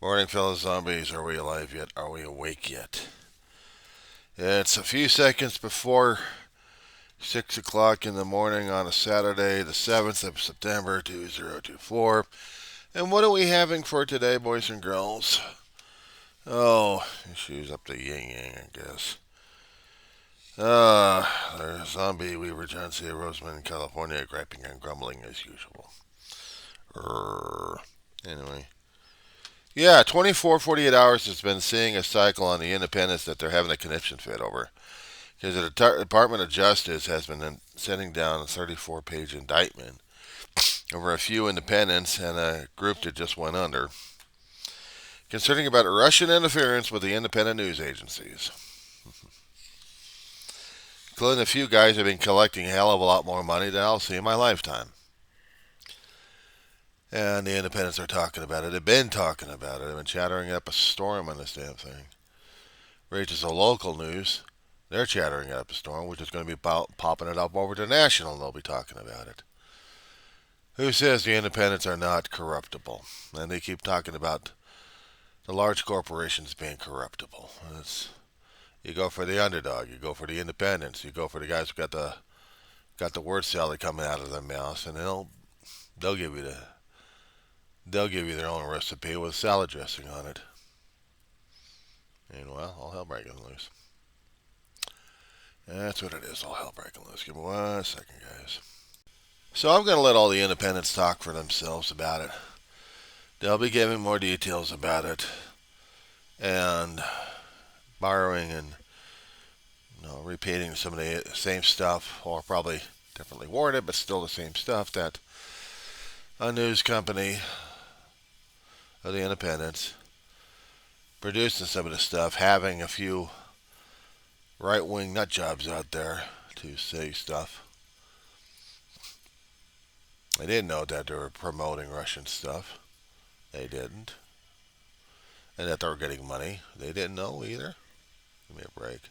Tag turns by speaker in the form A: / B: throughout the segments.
A: Morning, fellow zombies. Are we alive yet? Are we awake yet? It's a few seconds before 6 o'clock in the morning on a Saturday, the 7th of September, 2024. And what are we having for today, boys and girls? Oh, issues up the yin yang, I guess. There's zombie Weaver, John C. Roseman, California, griping and grumbling as usual. Anyway. Yeah, 24, 48 hours has been seeing a cycle on the independents that they're having a conniption fit over. Because the Department of Justice has been sending down a 34-page indictment over a few independents and a group that just went under, concerning about Russian interference with the independent news agencies. Including a few guys who have been collecting a hell of a lot more money than I'll see in my lifetime. And the independents are talking about it. They've been talking about it. They've been chattering up a storm on this damn thing. Reaches the local news. They're chattering up a storm, which is going to be popping it up over to national, and they'll be talking about it. Who says the independents are not corruptible? And they keep talking about the large corporations being corruptible. You go for the underdog. You go for the independents. You go for the guys who got the word salad coming out of their mouths, and they'll give you their own recipe with salad dressing on it. And well, all hell breaking loose. That's what it is. All hell breaking loose. Give me 1 second, guys. So I'm going to let all the independents talk for themselves about it. They'll be giving more details about it and borrowing and repeating some of the same stuff, or probably differently worded, but still the same stuff that a news company of the independents producing some of the stuff, having a few right-wing nut jobs out there to say stuff. They didn't know that they were promoting Russian stuff. They didn't. And that they were getting money. They didn't know either. Give me a break.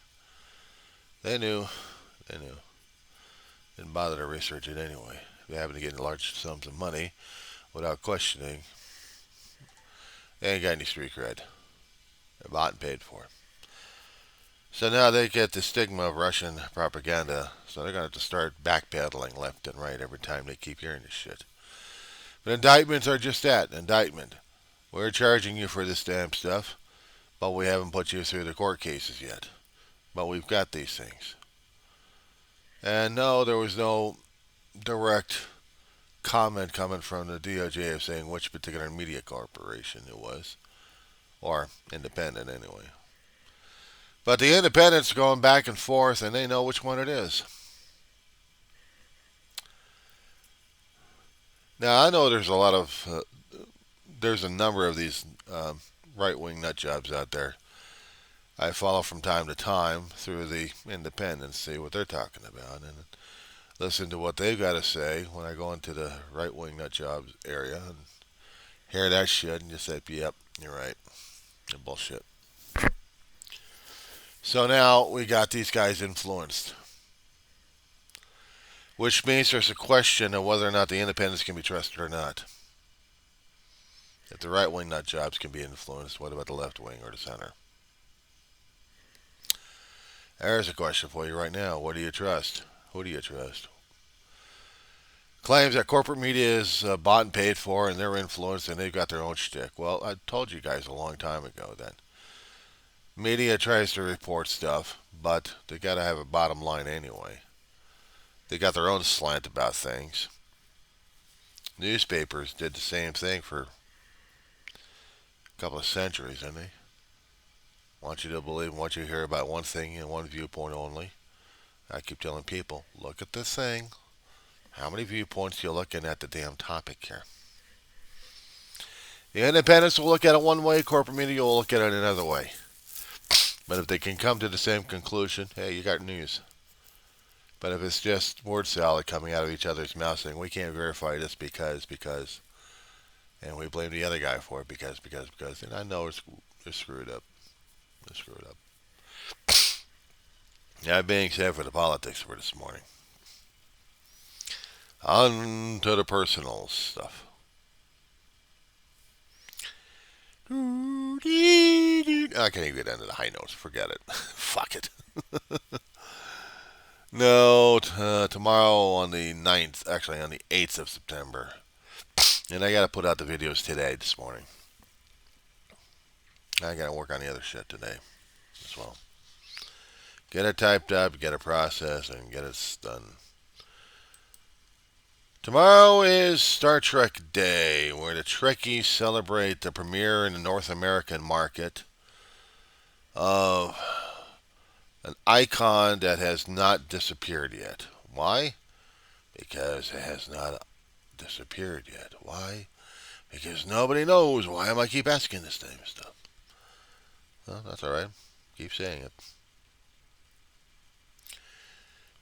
A: They knew. They knew. Didn't bother to research it anyway. They happen to get large sums of money without questioning. They ain't got any street cred. They're bought and paid for. So now they get the stigma of Russian propaganda, so they're going to have to start backpedaling left and right every time they keep hearing this shit. But indictments are just that, indictment. We're charging you for this damn stuff, but we haven't put you through the court cases yet. But we've got these things. And no, there was no direct comment coming from the DOJ of saying which particular media corporation it was, or independent anyway. But the independents are going back and forth, and they know which one it is. Now, I know there's a number of these right-wing nut jobs out there. I follow from time to time through the independents, see what they're talking about, and listen to what they've got to say when I go into the right-wing nut jobs area and hear that shit and just say, yep, you're right. You're bullshit. So now we got these guys influenced, which means there's a question of whether or not the independents can be trusted or not. If the right wing nut jobs can be influenced, what about the left wing or the center? There's a question for you right now. What do you trust? Who do you trust? Claims that corporate media is bought and paid for and they're influenced and they've got their own shtick. Well, I told you guys a long time ago that media tries to report stuff, but they got to have a bottom line anyway. They got their own slant about things. Newspapers did the same thing for a couple of centuries, didn't they? Want you to believe, want you to hear about one thing and one viewpoint only. I keep telling people, look at this thing. How many viewpoints are you looking at the damn topic here? The independents will look at it one way, corporate media will look at it another way. But if they can come to the same conclusion, hey, you got news. But if it's just word salad coming out of each other's mouths saying, we can't verify this because, and we blame the other guy for it because, and I know they're screwed up. They're screwed up. That being said, for the politics for this morning. On to the personal stuff. I can't even get into the high notes. Forget it. Fuck it. No, tomorrow on the 9th, actually on the 8th of September. And I got to put out the videos today, this morning. I got to work on the other shit today as well. Get it typed up, get it processed, and get it done. Tomorrow is Star Trek Day, where the Trekkies celebrate the premiere in the North American market of an icon that has not disappeared yet. Why? Because it has not disappeared yet. Why? Because nobody knows. Why am I keep asking this same stuff? Well, that's all right. Keep saying it.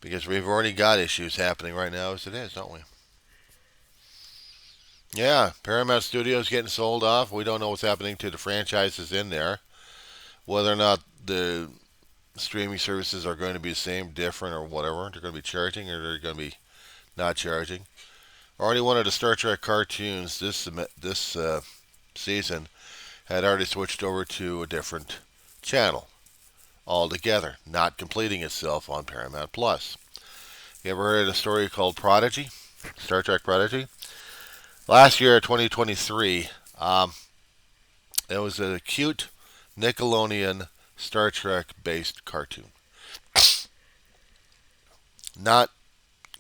A: Because we've already got issues happening right now as it is, don't we? Yeah, Paramount Studios getting sold off. We don't know what's happening to the franchises in there. Whether or not the streaming services are going to be the same, different, or whatever. They're going to be charging or they're going to be not charging. Already one of the Star Trek cartoons this season had already switched over to a different channel altogether, not completing itself on Paramount Plus. You ever heard of a story called Prodigy? Star Trek Prodigy? Last year, 2023, it was a cute Nickelodeon Star Trek-based cartoon. Not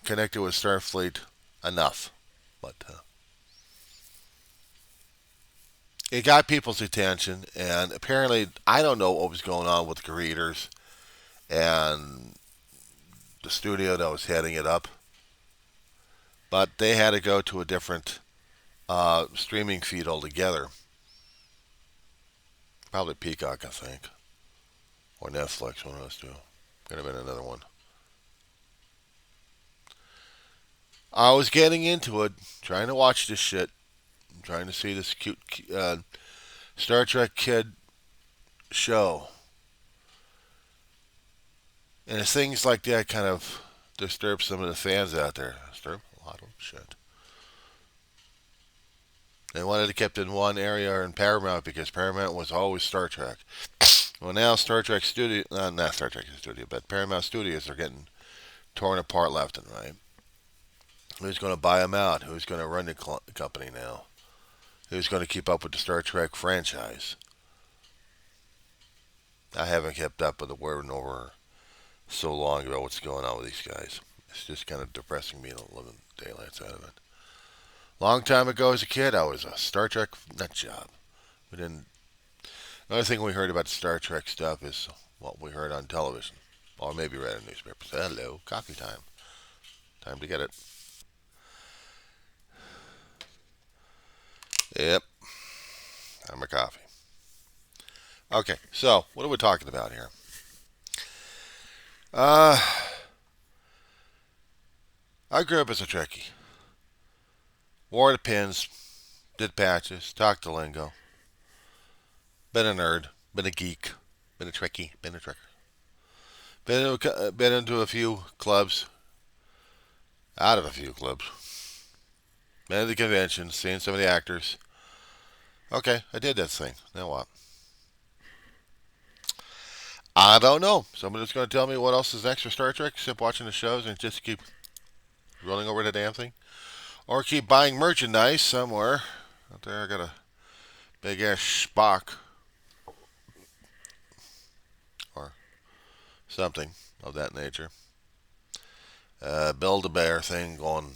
A: connected with Starfleet enough, but it got people's attention, and apparently, I don't know what was going on with the creators and the studio that was heading it up, but they had to go to a different streaming feed altogether. Probably Peacock, I think, or Netflix, one of those two. Could have been another one. I was getting into it, trying to watch this shit, trying to see this cute Star Trek kid show. And it's things like that kind of disturb some of the fans out there. Disturb a lot of shit. They wanted to keep it in one area in Paramount because Paramount was always Star Trek. Well, now Star Trek Studio, not Star Trek Studio, but Paramount Studios are getting torn apart left and right. Who's going to buy them out? Who's going to run the company now? Who's going to keep up with the Star Trek franchise? I haven't kept up with the word over so long about what's going on with these guys. It's just kind of depressing me to live in daylights out of it. Long time ago as a kid, I was a Star Trek nut job. We didn't. The only thing we heard about Star Trek stuff is what we heard on television, or maybe read in newspapers. Hello, coffee time. Time to get it. Yep, I'm a coffee. Okay, so what are we talking about here? I grew up as a Trekkie. Wore the pins, did patches, talked the lingo. Been a nerd, been a geek, been a Trekkie, been a Trekker. Been into a few clubs, out of a few clubs. Been to the conventions, seen some of the actors. Okay, I did that thing. Now what? I don't know. Somebody's going to tell me what else is extra Star Trek except watching the shows and just keep rolling over the damn thing? Or keep buying merchandise somewhere. Out there, I got a big ass Spock. Or something of that nature. Build-A-Bear thing going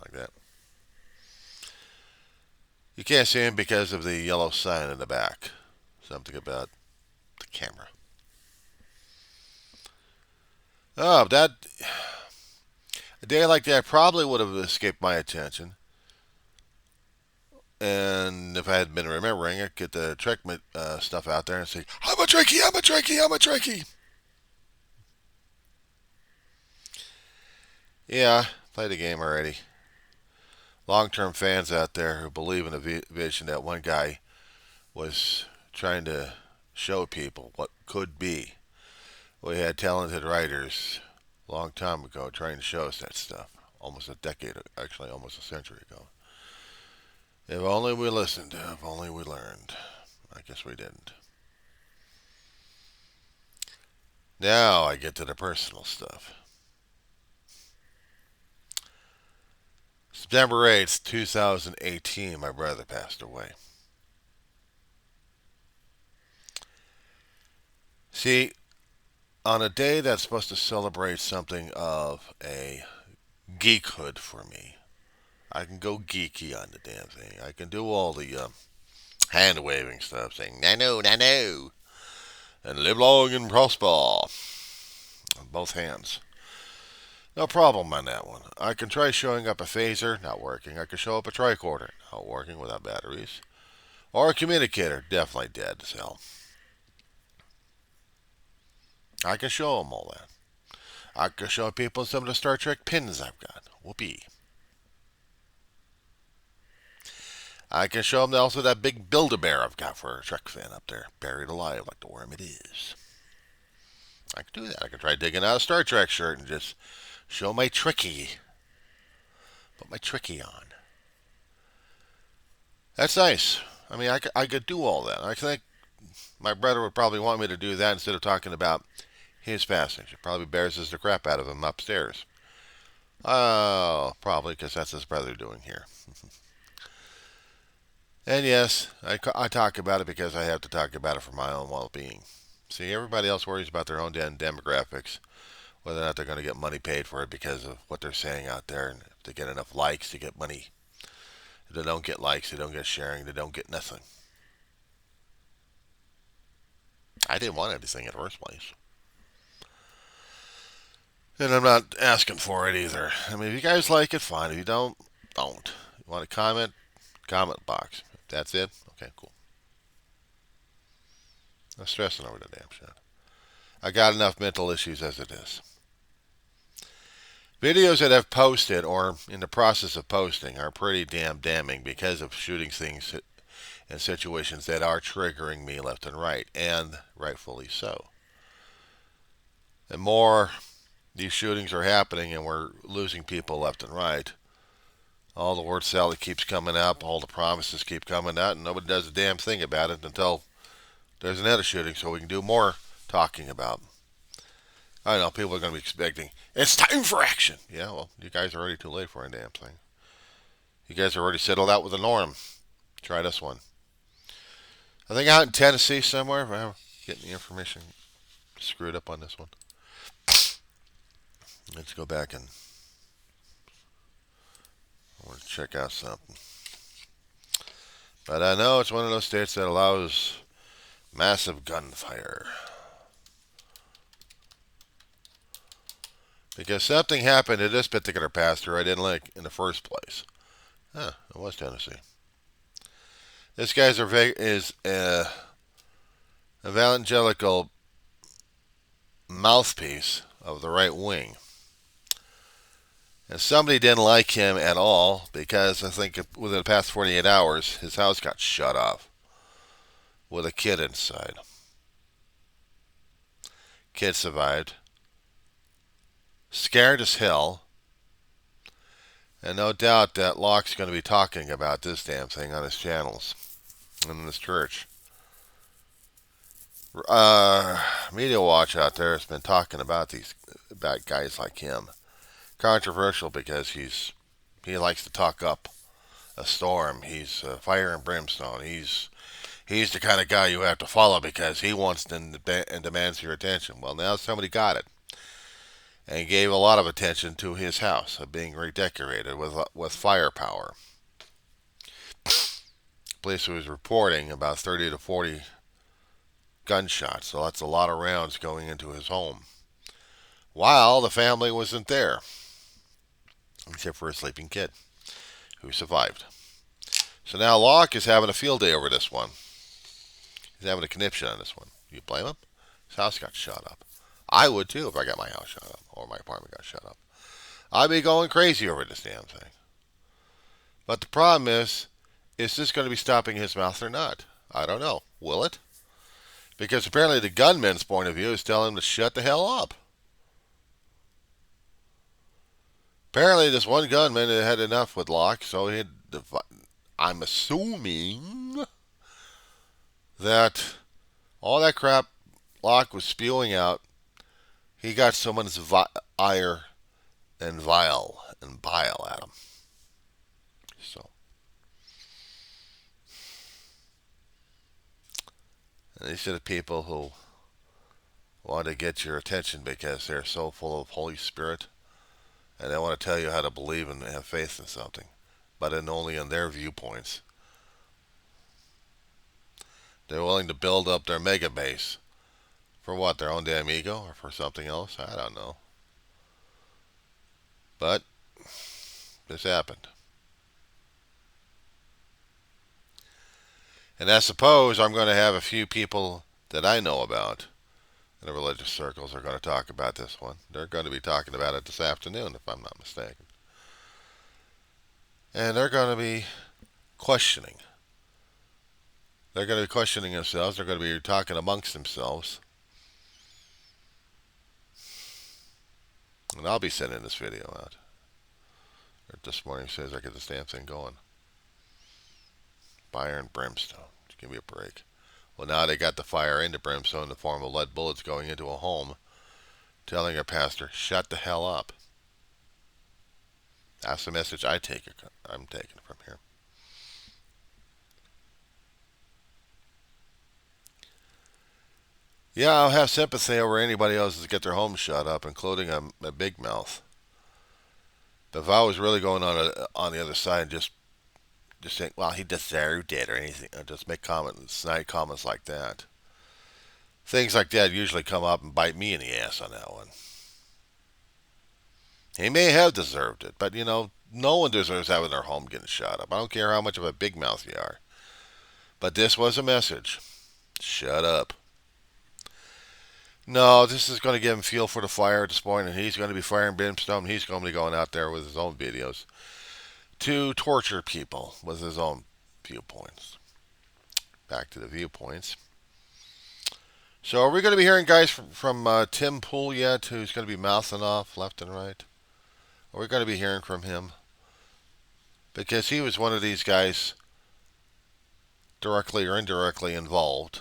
A: like that. You can't see him because of the yellow sign in the back. Something about the camera. Oh, a day like that probably would have escaped my attention. And if I had been remembering, I'd get the Trek stuff out there and say, I'm a Trekkie, I'm a Trekkie, I'm a Trekkie. Yeah, played the game already. Long-term fans out there who believe in the vision that one guy was trying to show people what could be. We had talented writers a long time ago trying to show us that stuff. Almost a decade, actually almost a century ago. If only we listened, if only we learned. I guess we didn't. Now I get to the personal stuff. September 8th, 2018, my brother passed away. See, on a day that's supposed to celebrate something of a geekhood for me, I can go geeky on the damn thing. I can do all the hand waving stuff, saying "nano, nano," and live long and prosper on both hands. No problem on that one. I can try showing up a phaser, not working. I can show up a tricorder, not working without batteries. Or a communicator, definitely dead as hell. I can show them all that. I can show people some of the Star Trek pins I've got. Whoopee. I can show them also that big Build-A-Bear I've got for a Trek fan up there, buried alive like the worm it is. I can do that. I can try digging out a Star Trek shirt and just show my Trekkie. Put my Trekkie on. That's nice. I mean, I could do all that. I think my brother would probably want me to do that instead of talking about his passing. It probably embarrasses the crap out of him upstairs. Oh, probably because that's his brother doing here. And yes, I talk about it because I have to talk about it for my own well-being. See, everybody else worries about their own demographics, whether or not they're going to get money paid for it because of what they're saying out there, and if they get enough likes to get money. If they don't get likes, they don't get sharing, they don't get nothing. I didn't want anything in the first place. And I'm not asking for it either. I mean, if you guys like it, fine. If you don't, don't. You want to comment? Comment box. If that's it? Okay, cool. I'm stressing over the damn shit. I got enough mental issues as it is. Videos that I've posted or in the process of posting are pretty damn damning because of shooting things in situations that are triggering me left and right, and rightfully so. The more these shootings are happening and we're losing people left and right, all the word salad keeps coming up, all the promises keep coming out, and nobody does a damn thing about it until there's another shooting so we can do more talking about. I know people are going to be expecting, it's time for action. Yeah, well, you guys are already too late for a damn thing. You guys are already settled out with the norm. Try this one. I think out in Tennessee somewhere, I'm getting the information screwed up on this one. Let's go back and I want to check out something. But I know it's one of those states that allows massive gunfire. Because something happened to this particular pastor I didn't like in the first place. Huh, it was Tennessee. This guy is a evangelical mouthpiece of the right wing. And somebody didn't like him at all because I think within the past 48 hours, his house got shut off with a kid inside. Kid survived. Scared as hell. And no doubt that Locke's going to be talking about this damn thing on his channels and in his church. Media Watch out there has been talking about guys like him. Controversial because he likes to talk up a storm. He's fire and brimstone. He's the kind of guy you have to follow because he wants and demands your attention. Well, now somebody got it and gave a lot of attention to his house being redecorated with firepower. Police was reporting about 30 to 40 gunshots, so that's a lot of rounds going into his home. While the family wasn't there, except for a sleeping kid who survived. So now Locke is having a field day over this one. He's having a conniption on this one. You blame him? His house got shot up. I would too if I got my house shot up or my apartment got shut up. I'd be going crazy over this damn thing. But the problem is this going to be stopping his mouth or not? I don't know. Will it? Because apparently the gunman's point of view is telling him to shut the hell up. Apparently this one gunman had enough with Locke, so I'm assuming that all that crap Locke was spewing out, he got someone's ire and bile at him. So, and these are the people who want to get your attention because they're so full of Holy Spirit and they want to tell you how to believe and have faith in something, but only in their viewpoints. They're willing to build up their mega base. For what, their own damn ego or for something else? I don't know. But this happened. And I suppose I'm going to have a few people that I know about in the religious circles are going to talk about this one. They're going to be talking about it this afternoon, if I'm not mistaken. And they're going to be questioning. They're going to be questioning themselves. They're going to be talking amongst themselves. And I'll be sending this video out. This morning says I get this damn thing going. Fire and brimstone. Just give me a break. Well, now they got the fire into brimstone in the form of lead bullets going into a home, telling a pastor, shut the hell up. That's the message I'm taking from here. Yeah, I'll have sympathy over anybody else that get their homes shut up, including a big mouth. But if I was really going on the other side and just think, well, he deserved it or anything, or just make snide comments like that. Things like that usually come up and bite me in the ass on that one. He may have deserved it, but no one deserves having their home getting shot up. I don't care how much of a big mouth you are. But this was a message. Shut up. No, this is going to give him fuel for the fire at this point, and he's going to be firing brimstone. He's going to be going out there with his own videos to torture people with his own viewpoints. Back to the viewpoints. So are we going to be hearing guys from Tim Pool yet, who's going to be mouthing off left and right? Are we going to be hearing from him? Because he was one of these guys directly or indirectly involved,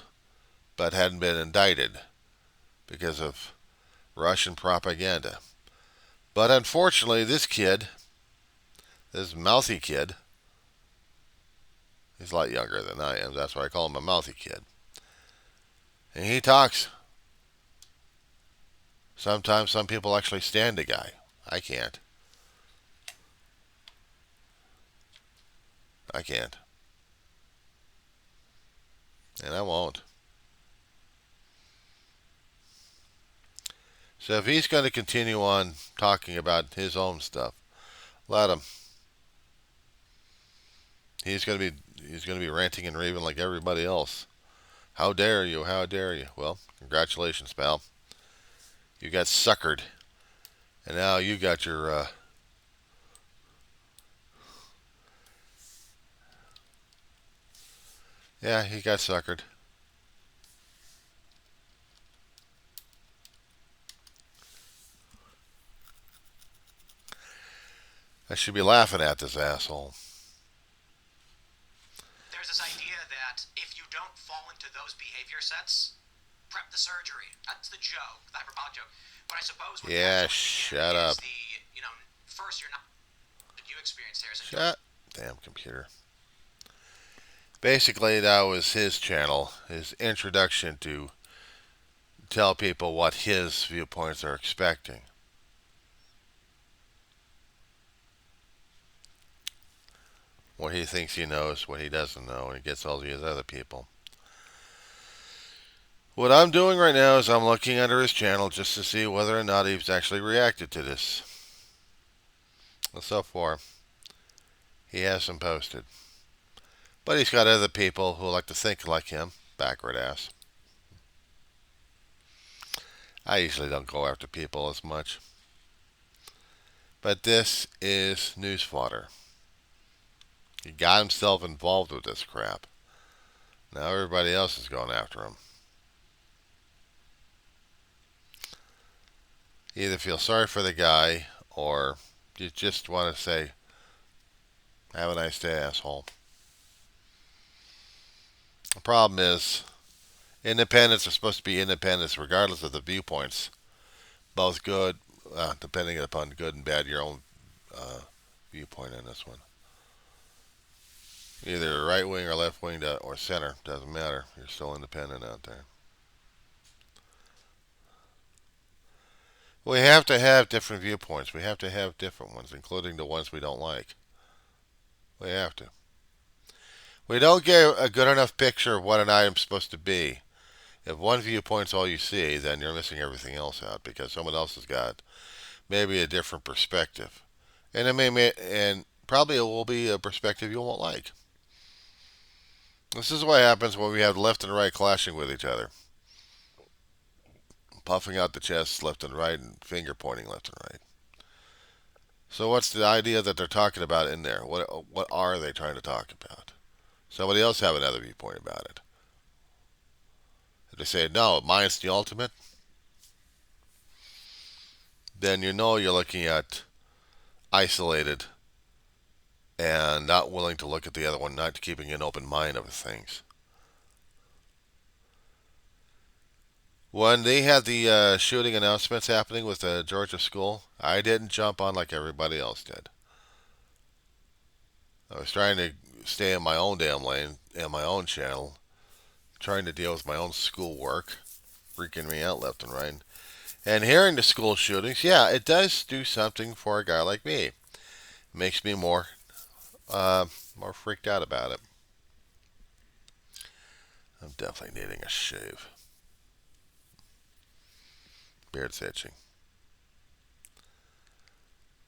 A: but hadn't been indicted because of Russian propaganda. But unfortunately, this mouthy kid, he's a lot younger than I am. That's why I call him a mouthy kid. And he talks. Sometimes some people actually stand a guy. I can't. And I won't. So if he's going to continue on talking about his own stuff, let him. He's going to be ranting and raving like everybody else. How dare you? How dare you? Well, congratulations, pal. You got suckered. And now you got your yeah, he got suckered. I should be laughing at this asshole.
B: There's this idea that if you don't fall into those behavior sets, prep the surgery. That's the joke, the hyperbolic joke. But I suppose what
A: shut up.
B: First you're not. Did you experience there?
A: Shut. Damn computer. Basically, that was his channel, his introduction to tell people what his viewpoints are expecting. What he thinks he knows, what he doesn't know, and he gets all these other people. What I'm doing right now is I'm looking under his channel just to see whether or not he's actually reacted to this. And so far, he hasn't posted. But he's got other people who like to think like him. Backward ass. I usually don't go after people as much. But this is news fodder. He got himself involved with this crap. Now everybody else is going after him. You either feel sorry for the guy or you just want to say, have a nice day, asshole. The problem is, Independents are supposed to be independents regardless of the viewpoints, both good, depending upon good and bad, your own uh, viewpoint on this one. Either right wing or left wing or center, doesn't matter. You're still independent out there. We have to have different viewpoints. We have to have different ones, including the ones we don't like. We have to. We don't get a good enough picture of what an item's supposed to be. If one viewpoint's all you see, then you're missing everything else out because someone else has got maybe a different perspective, and and probably it will be a perspective you won't like. This is what happens when we have left and right clashing with each other, puffing out the chests left and right, and finger pointing left and right. So what's the idea that they're talking about in there? What are they trying to talk about? Somebody else have another viewpoint about it. If they say no, mine's the ultimate, then you know you're looking at isolated and not willing to look at the other one, not keeping an open mind of things. When they had the shooting announcements happening with the Georgia school, I didn't jump on like everybody else did. I was trying to stay in my own damn lane and my own channel, trying to deal with my own schoolwork, freaking me out left and right. And hearing the school shootings, yeah, it does do something for a guy like me. It makes me uh, more freaked out about it. I'm definitely needing a shave. Beard's itching.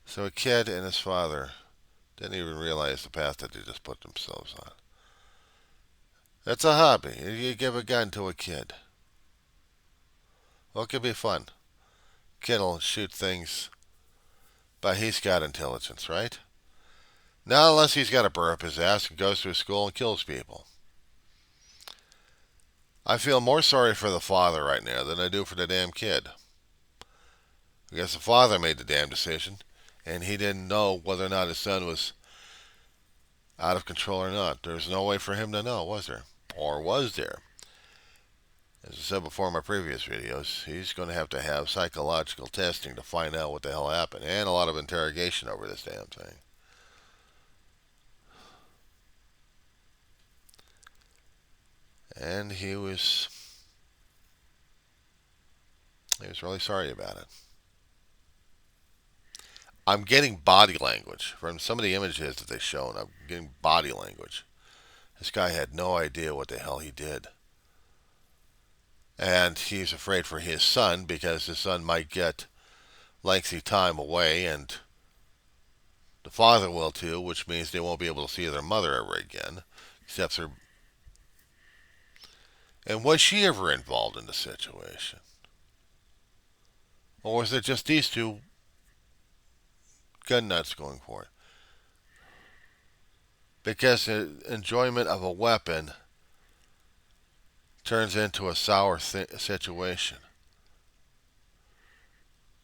A: So a kid and his father didn't even realize the path that they just put themselves on. It's a hobby. You give a gun to a kid. Well, it could be fun. Kid'll shoot things, but he's got intelligence, right? Not unless he's got a burr up his ass and goes to a school and kills people. I feel more sorry for the father right now than I do for the damn kid. I guess the father made the damn decision, and he didn't know whether or not his son was out of control or not. There's no way for him to know, was there? Or was there? As I said before in my previous videos, he's going to have psychological testing to find out what the hell happened, and a lot of interrogation over this damn thing. And he was really sorry about it. I'm getting body language from some of the images that they shown. I'm getting body language. This guy had no idea what the hell he did. And he's afraid for his son because his son might get lengthy time away, and the father will too, which means they won't be able to see their mother ever again, except for. And was she ever involved in the situation? Or was it just these two gun nuts going for it? Because the enjoyment of a weapon turns into a sour situation.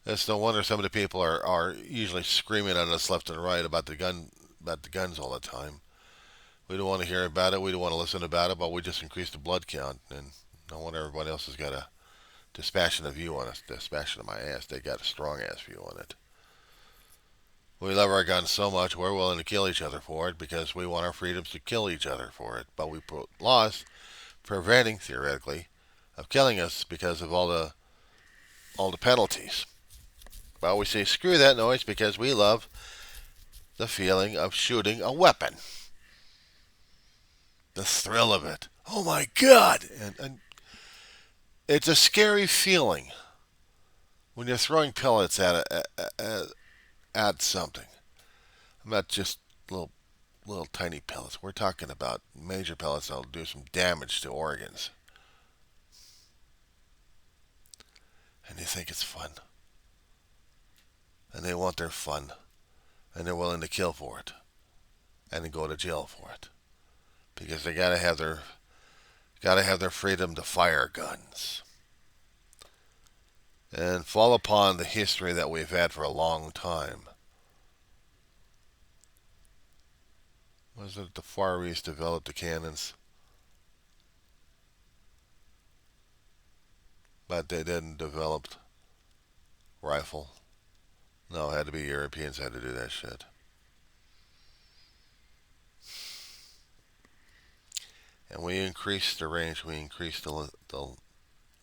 A: It's no wonder some of the people are usually screaming at us left and right about the guns all the time. We don't want to hear about it. We don't want to listen about it. But we just increase the blood count, and no wonder everybody else has got a dispassionate view on it. Dispassionate my ass. They got a strong ass view on it. We love our guns so much we're willing to kill each other for it because we want our freedoms to kill each other for it. But we put laws preventing, theoretically, of killing us because of all the penalties. Well, we say screw that noise because we love the feeling of shooting a weapon. The thrill of it. Oh my God! And it's a scary feeling when you're throwing pellets at something. Not just little tiny pellets. We're talking about major pellets that'll do some damage to organs. And you think it's fun. And they want their fun. And they're willing to kill for it. And then go to jail for it. Because they gotta have their freedom to fire guns. And fall upon the history that we've had for a long time. Was it the Far East developed the cannons? but they didn't develop rifle. No, it had to be Europeans had to do that shit. And we increased the range. We increased the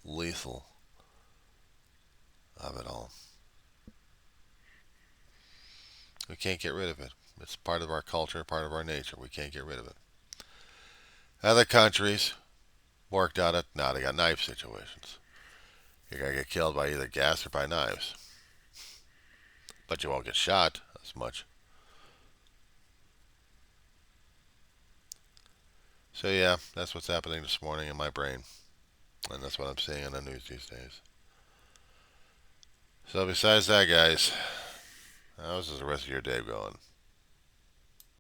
A: lethal of it all. We can't get rid of it. It's part of our culture, part of our nature. We can't get rid of it. Other countries worked on it. Now they got knife situations. You're going to get killed by either gas or by knives. But you won't get shot as much. So, yeah, that's what's happening this morning in my brain. And that's what I'm seeing on the news these days. So, besides that, guys, how's the rest of your day going?